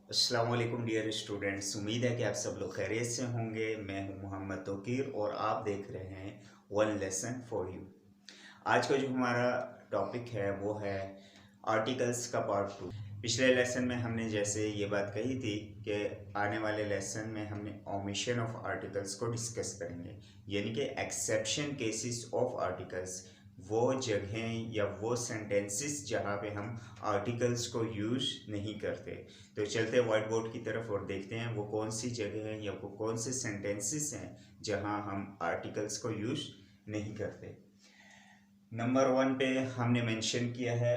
अस्सलाम वालेकुम dear students. उम्मीद है कि आप सब लोग खैरियत से होंगे। मैं हूं मोहम्मद तौकीर और आप देख रहे हैं वन लेसन फॉर यू। आज का जो हमारा टॉपिक है वो है आर्टिकल्स का पार्ट टू। पिछले लेसन में हमने जैसे ये बात कही थी कि आने वाले लेसन में हमने ओमिशन ऑफ आर्टिकल्स को डिस्कस करेंगे, यानी कि एक्सेप्शन केसेस ऑफ आर्टिकल्स, वो जगहें या वो सेंटेंसेस जहाँ पे हम आर्टिकल्स को यूज़ नहीं करते। तो चलते व्हाइट बोर्ड की तरफ और देखते हैं वो कौन सी जगह है या वो कौन से सेंटेंसेस हैं जहाँ हम आर्टिकल्स को यूज़ नहीं करते। नंबर 1 पे हमने मेंशन किया है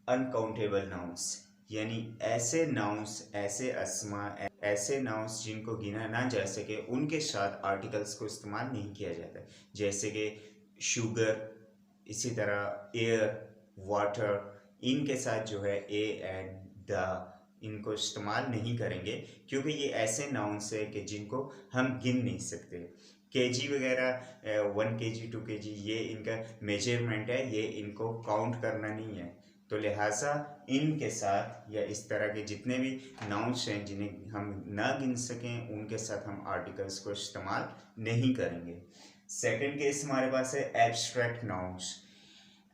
अनकाउंटेबल नाउन्स, यानी ऐसे नाउन्स, ऐसे अस्मा, ऐसे नाउन्स जिनको गिना ना जा सके उनके साथ आर्टिकल्स को इस्तेमाल नहीं किया जाता। जैसे कि शुगर, इसी तरह एयर, वाटर, इनके साथ जो है ए एंड द, इनको इस्तेमाल नहीं करेंगे क्योंकि ये ऐसे नाउन्स है कि जिनको हम गिन नहीं सकते। केजी वगैरह 1 kg 2 kg ये इनका मेजरमेंट है, ये इनको काउंट करना नहीं है। तो लिहाजा इनके साथ या इस तरह के जितने भी नाउन्स हैं जिन्हें हम ना गिन सकें उनके साथ हम आर्टिकल्स को इस्तेमाल नहीं करेंगे। सेकंड केस हमारे पास है abstract nouns.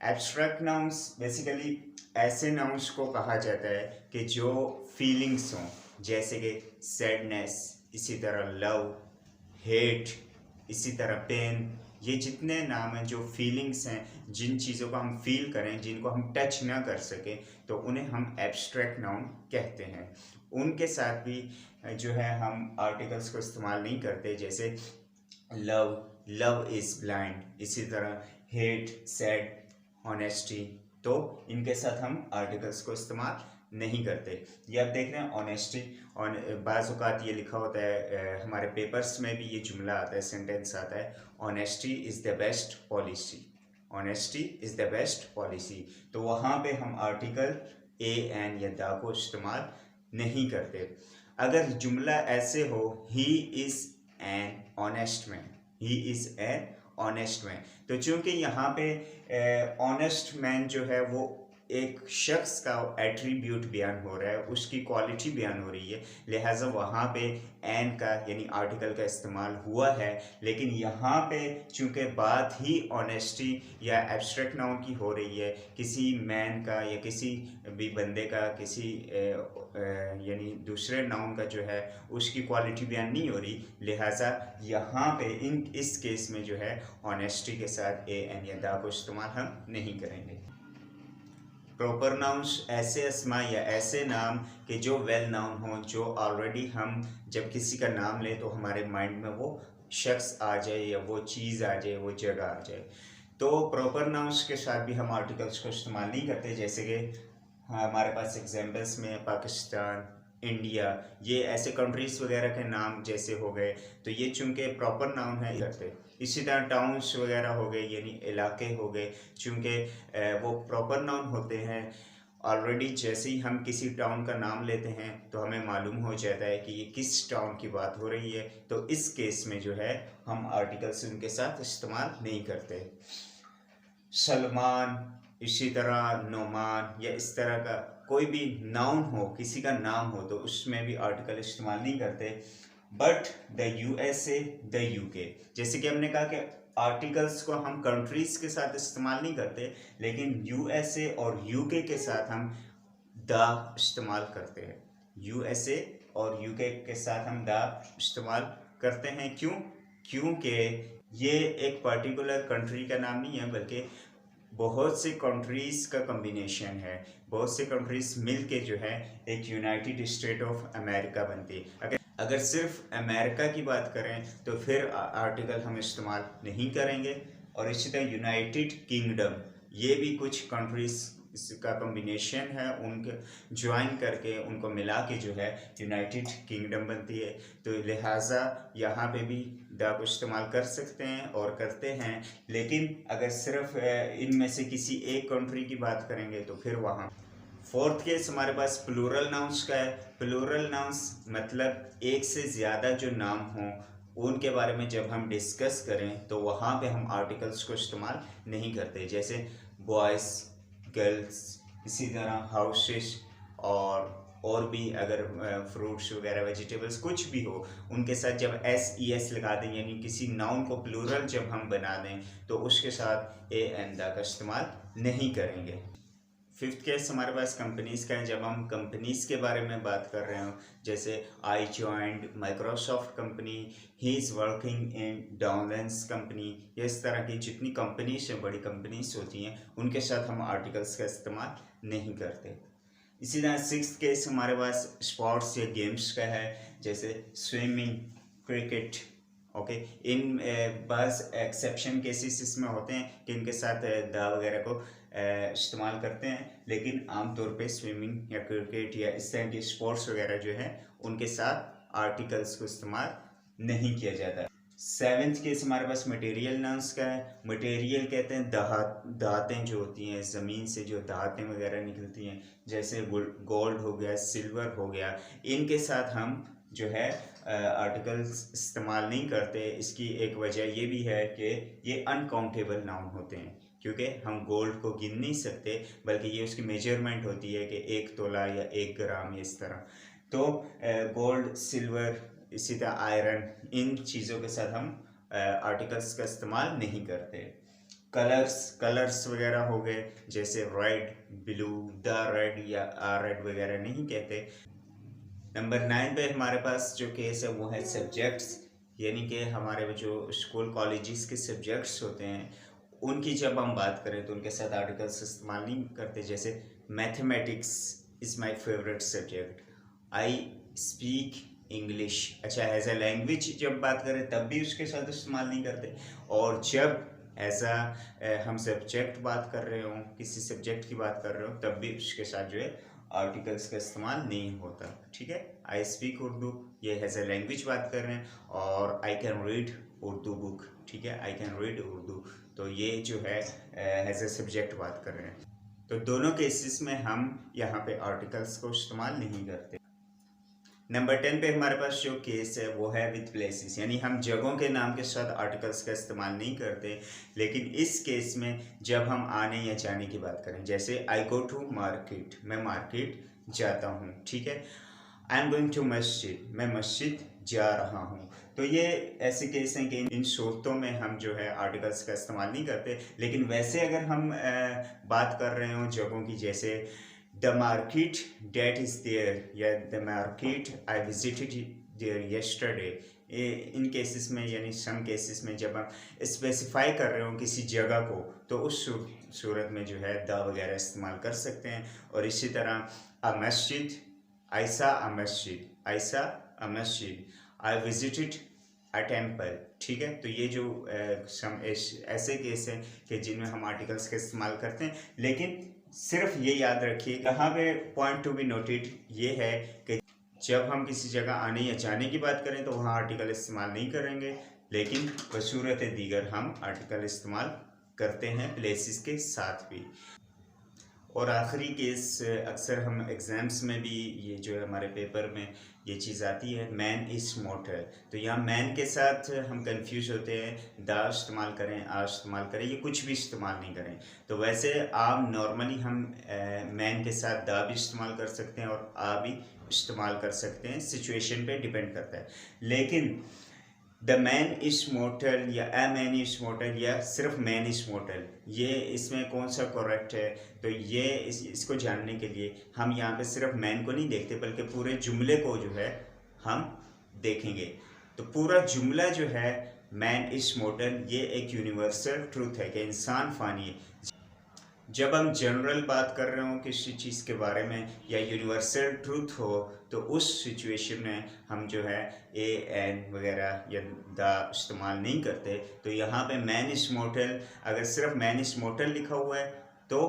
Abstract nouns basically ऐसे नाउन्स को कहा जाता है कि जो फीलिंग्स हों, जैसे कि सैडनेस, इसी तरह लव, हेट, इसी तरह पेन, ये जितने नाम हैं जो फीलिंग्स हैं, जिन चीज़ों को हम फील करें, जिनको हम टच ना कर सकें, तो उन्हें हम एब्स्ट्रैक्ट नाउन कहते हैं। उनके साथ भी जो है हम आर्टिकल्स को इस्तेमाल नहीं करते, जैसे लव, लव इज़ ब्लाइंड, इसी तरह हेट, सैड, ऑनेस्टी, तो इनके साथ हम आर्टिकल्स को इस्तेमाल नहीं करते। ये आप देख रहे हैं ऑनेस्टी, और बाज़ औक़ात ये लिखा होता है हमारे पेपर्स में भी ये जुमला आता है, सेंटेंस आता है, honesty is the best policy, honesty is the best policy. तो वहाँ पे हम आर्टिकल ए एन या द को इस्तेमाल नहीं करते। अगर जुमला ऐसे हो, he is an honest man, he is an honest man, तो चूंकि यहाँ पे ऑनेस्ट मैन जो है वो एक शख्स का एट्रीब्यूट बयान हो रहा है, उसकी क्वालिटी बयान हो रही है, लिहाजा वहाँ पे एन का यानी आर्टिकल का इस्तेमाल हुआ है। लेकिन यहाँ पे चूंकि बात ही ऑनेस्टी या एब्स्ट्रैक्ट नाउन की हो रही है, किसी मैन का या किसी भी बंदे का, किसी यानी दूसरे नाउन का जो है उसकी क्वालिटी बयान नहीं हो रही, लिहाजा यहाँ पे इस केस में जो है ऑनेस्टी के साथ ए एन या दा को इस्तेमाल हम नहीं करेंगे। प्रॉपर नाउन्स ऐसे अस्मा या ऐसे नाम के जो वेल नाउन हो, जो ऑलरेडी हम जब किसी का नाम लें तो हमारे माइंड में वो शख्स आ जाए या वो चीज़ आ जाए, वो जगह आ जाए। तो प्रॉपर नाउन्स के साथ भी हम आर्टिकल्स को इस्तेमाल नहीं करते। जैसे कि हमारे पास एग्जाम्पल्स में पाकिस्तान, इंडिया, ये ऐसे कंट्रीज़ वगैरह के नाम जैसे हो गए, तो ये चूंकि प्रॉपर नाउन है करते। इसी तरह टाउन्स वगैरह हो गए यानी इलाके हो गए, चूंकि वो प्रॉपर नाउन होते हैं। ऑलरेडी जैसे ही हम किसी टाउन का नाम लेते हैं तो हमें मालूम हो जाता है कि ये किस टाउन की बात हो रही है, तो इस केस में जो है हम आर्टिकल्स उनके साथ इस्तेमाल नहीं करते। सलमान, इसी तरह नोमान या इस तरह का कोई भी नाउन हो, किसी का नाम हो, तो उसमें भी आर्टिकल इस्तेमाल नहीं करते। But the USA, the UK, जैसे कि हमने कहा कि आर्टिकल्स को हम कंट्रीज के साथ इस्तेमाल नहीं करते, लेकिन यूएसए और यूके के साथ हम द इस्तेमाल करते हैं। यूएसए और यूके के साथ हम द इस्तेमाल करते हैं। क्यों? क्योंकि ये एक पर्टिकुलर कंट्री का नाम नहीं है, बल्कि बहुत से कंट्रीज़ का कम्बिनेशन है। बहुत से कंट्रीज मिल के जो है एक यूनाइटेड स्टेट ऑफ अमेरिका बनती है। अगर सिर्फ अमेरिका की बात करें तो फिर आर्टिकल हम इस्तेमाल नहीं करेंगे। और इसी तरह यूनाइटेड किंगडम, ये भी कुछ कंट्रीज का कम्बिनेशन है, उनके ज्वाइन करके उनको मिला के जो है यूनाइटेड किंगडम बनती है। तो लिहाजा यहाँ पे भी द को इस्तेमाल कर सकते हैं और करते हैं। लेकिन अगर सिर्फ इनमें से किसी एक कंट्री की बात करेंगे तो फिर वहाँ। फोर्थ केस हमारे पास प्लूरल नाउन्स का है। प्लूरल नाउन्स मतलब एक से ज़्यादा जो नाम हों उनके बारे में जब हम डिस्कस करें तो वहाँ पे हम आर्टिकल्स को इस्तेमाल नहीं करते। जैसे बॉयज़, गर्ल्स, इसी तरह हाउसेस और और भी अगर फ्रूट्स वगैरह वेजिटेबल्स कुछ भी हो, उनके साथ जब एस ई एस लगा दें, यानी किसी नाउन को प्लूरल जब हम बना दें, तो उसके साथ ए एंड द का इस्तेमाल नहीं करेंगे। फिफ्थ केस हमारे पास कंपनीज का है। जब हम कंपनीज के बारे में बात कर रहे हो, जैसे I joined Microsoft company, he is working in Downlands company, इस तरह की जितनी कंपनीज हैं, बड़ी कंपनीज होती हैं, उनके साथ हम आर्टिकल्स का इस्तेमाल नहीं करते। इसी तरह सिक्स्थ केस हमारे पास स्पोर्ट्स या गेम्स का है, जैसे स्विमिंग, क्रिकेट। ओके, इन बस एक्सेप्शन केसेस इसमें होते हैं कि इनके साथ द वगैरह को इस्तेमाल करते हैं, लेकिन आमतौर पे स्विमिंग या क्रिकेट या इस तरह की स्पोर्ट्स वगैरह जो है, उनके साथ आर्टिकल्स को इस्तेमाल नहीं किया जाता। सेवेंथ केस हमारे पास मटेरियल नाउंस का है। मटेरियल कहते हैं धातें जो होती हैं, ज़मीन से जो धातें वगैरह निकलती हैं, जैसे गोल्ड हो गया, सिल्वर हो गया, इनके साथ हम जो है आर्टिकल्स इस्तेमाल नहीं करते। इसकी एक वजह ये भी है कि ये अनकाउंटेबल नाउन होते हैं, क्योंकि हम गोल्ड को गिन नहीं सकते, बल्कि ये उसकी मेजरमेंट होती है कि 1 तोला या 1 ग्राम, इस तरह। तो गोल्ड, सिल्वर, इसी तरह आयरन, इन चीज़ों के साथ हम आर्टिकल्स का इस्तेमाल नहीं करते। कलर्स वगैरह हो गए, जैसे रेड, ब्लू, द रेड या आ रेड वगैरह नहीं कहते। नंबर 9 पे हमारे पास जो केस है वो है सब्जेक्ट्स, यानी कि हमारे जो स्कूल कॉलेजेस के सब्जेक्ट्स होते हैं, उनकी जब हम बात करें तो उनके साथ आर्टिकल्स इस्तेमाल नहीं करते। जैसे mathematics is my favourite subject, I speak English. अच्छा, एज अ लैंग्वेज जब बात करें तब भी उसके साथ इस्तेमाल नहीं करते, और जब एज हम सब्जेक्ट बात कर रहे हों, किसी सब्जेक्ट की बात कर रहे हो, तब भी उसके साथ जो है आर्टिकल्स का इस्तेमाल नहीं होता। ठीक है, आई स्पीक उर्दू, ये एज अ लैंग्वेज बात कर रहे हैं, और I can read Urdu book. ठीक है, आई कैन रीड उर्दू, तो ये जो है एज अ सब्जेक्ट बात कर रहे हैं। तो दोनों केसेस में हम यहाँ पे आर्टिकल्स को इस्तेमाल नहीं करते। नंबर 10 पे हमारे पास जो केस है वो है विद प्लेसेस, यानी हम जगहों के नाम के साथ आर्टिकल्स का इस्तेमाल नहीं करते, लेकिन इस केस में जब हम आने या जाने की बात करें, जैसे आई गो टू मार्केट, मैं मार्केट जाता हूँ। ठीक है, आई एम गोइंग टू मस्जिद, मैं मस्जिद जा रहा हूँ। तो ये ऐसे केस हैं कि इन सूरतों में हम जो है आर्टिकल्स का इस्तेमाल नहीं करते। लेकिन वैसे अगर हम बात कर रहे हो जगहों की, जैसे the market date is there, या the market I visited there yesterday, in cases में, यानी सम केसेस में जब हम स्पेसिफाई कर रहे हो किसी जगह को, तो उस सूरत में जो है द वगैरह इस्तेमाल कर सकते हैं। और इसी तरह अ मस्जिद, ऐसा अ मस्जिद, ऐसा अ मस्जिद, आई विजिटेड अ टेम्पल। ठीक है, तो ये जो सम ऐसे केस हैं कि जिनमें हम आर्टिकल्स का इस्तेमाल करते हैं। लेकिन सिर्फ ये याद रखिए, यहाँ पे पॉइंट टू बी नोटेड ये है कि जब हम किसी जगह आने या जाने की बात करें तो वहाँ आर्टिकल इस्तेमाल नहीं करेंगे, लेकिन बसूरत दीगर हम आर्टिकल इस्तेमाल करते हैं प्लेसेस के साथ भी। और आखिरी केस, अक्सर हम एग्ज़ाम्स में भी ये जो है हमारे पेपर में ये चीज़ आती है, मैन इज़ मॉर्टल। तो यहाँ मैन के साथ हम कंफ्यूज होते हैं, द इस्तेमाल करें, आ इस्तेमाल करें, ये कुछ भी इस्तेमाल नहीं करें। तो वैसे आम नॉर्मली हम मैन के साथ द भी इस्तेमाल कर सकते हैं और आ भी इस्तेमाल कर सकते हैं, सिचुएशन पे डिपेंड करता है। लेकिन द मैन इज मोर्टल या अ मैन इज मोर्टल या सिर्फ मैन इज मोर्टल, ये इसमें कौन सा करेक्ट है? तो ये इसको जानने के लिए हम यहाँ पे सिर्फ मैन को नहीं देखते, बल्कि पूरे जुमले को जो है हम देखेंगे। तो पूरा जुमला जो है मैन इज मोर्टल, ये एक यूनिवर्सल ट्रूथ है कि इंसान फ़ानी है। जब हम जनरल बात कर रहे हो किसी चीज़ के बारे में या यूनिवर्सल ट्रूथ हो, तो उस सिचुएशन में हम जो है ए एन वगैरह या द इस्तेमाल नहीं करते। तो यहाँ पे मैन इज मोर्टल, अगर सिर्फ मैन इज मोर्टल लिखा हुआ है तो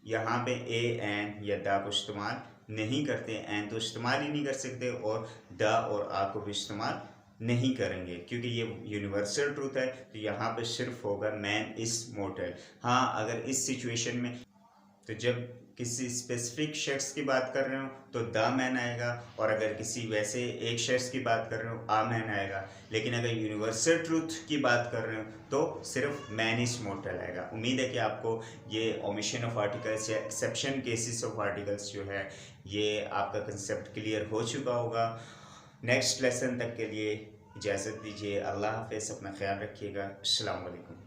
यहाँ पे ए एन या द को इस्तेमाल नहीं करते, एन तो इस्तेमाल ही नहीं कर सकते, और द और आ को भी इस्तेमाल नहीं करेंगे, क्योंकि ये यूनिवर्सल ट्रूथ है। तो यहाँ पे सिर्फ होगा मैन इज मोर्टल। हाँ, अगर इस सिचुएशन में, तो जब किसी स्पेसिफिक शख्स की बात कर रहे हो तो द मैन आएगा, और अगर किसी वैसे एक शख्स की बात कर रहे हो आ मैन आएगा। लेकिन अगर यूनिवर्सल ट्रूथ की बात कर रहे हो तो सिर्फ मैन इज मोर्टल आएगा। उम्मीद है कि आपको ये ओमिशन ऑफ आर्टिकल्स या एक्सेप्शन केसेस ऑफ आर्टिकल्स जो है ये आपका कंसेप्ट क्लियर हो चुका होगा। नेक्स्ट लेसन तक के लिए इजाज़त दीजिए। अल्लाह हाफ़िज़, अपना ख्याल रखिएगा। अस्सलाम वालेकुम।